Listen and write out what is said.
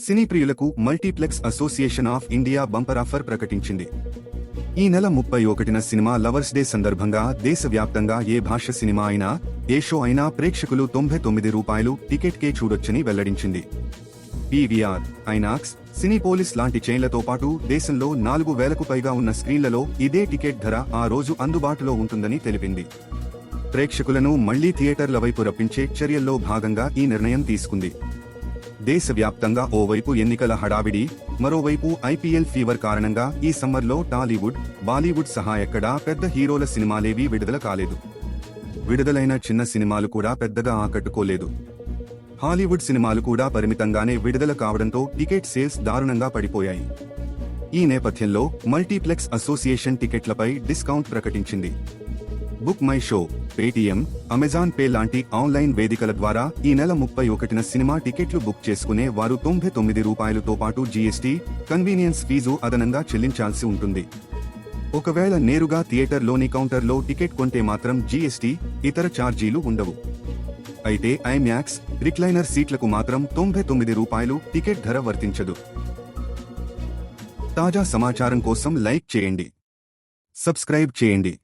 సినీ ప్రియులకు multiplex association of India bumper offer ప్రకటించింది. ఈ నెల 31న సినిమా లవర్స్ డే సందర్భంగా దేశవ్యాప్తంగా ఏ భాష సినిమా అయినా, ఏ షో అయినా ప్రేక్షకులు ₹99 టికెట్కే చూడొచ్చని వెల్లడించింది. పీవీఆర్, ఐనాక్స్, సినీపోలిస్ లాంటి చైన్లతో పాటు దేశంలో 4,000కు పైగా ఉన్న స్క్రీన్లలో ఇదే టికెట్ ధర ఆ రోజు అందుబాటులో ఉంటుందని తెలిపింది. ప్రేక్షకులను మళ్లీ థియేటర్ల వైపు రప్పించే చర్యల్లో భాగంగా ఈ నిర్ణయం తీసుకుంది. దేశవ్యాప్తంగా ఓవైపు ఎన్నికల హడావిడి, మరోవైపు ఐపీఎల్ ఫీవర్ కారణంగా ఈ సమ్మర్లో టాలీవుడ్, బాలీవుడ్ సహా ఎక్కడా పెద్ద హీరోల సినిమాలేవీ విడుదల కాలేదు. విడుదలైన చిన్న సినిమాలు కూడా పెద్దగా ఆకట్టుకోలేదు. హాలీవుడ్ సినిమాలు కూడా పరిమితంగానే విడుదల కావడంతో టికెట్ సేల్స్ దారుణంగా పడిపోయాయి. ఈ నేపథ్యంలో మల్టీప్లెక్స్ అసోసియేషన్ టికెట్లపై డిస్కౌంట్ ప్రకటించింది. Book my show, Paytm, Amazon pay లాంటి ఆన్లైన్ వేదికల ద్వారా ఈ నెల 31న సినిమా టికెట్లు బుక్ చేసుకునే వారు ₹99తో పాటు జీఎస్టీ, కన్వీనియన్స్ ఫీజు అదనంగా చెల్లించాల్సి ఉంటుంది. ఒకవేళ నేరుగా థియేటర్లోని కౌంటర్లో టికెట్ కొంటే మాత్రం జీఎస్టీ, ఇతర ఛార్జీలు ఉండవు. అయితే ఐమాక్స్, రిక్లైనర్ సీట్లకు మాత్రం ₹99 టికెట్ ధర వర్తించదు. తాజా సమాచారం కోసం లైక్ చేయండి, సబ్స్క్రైబ్ చేయండి.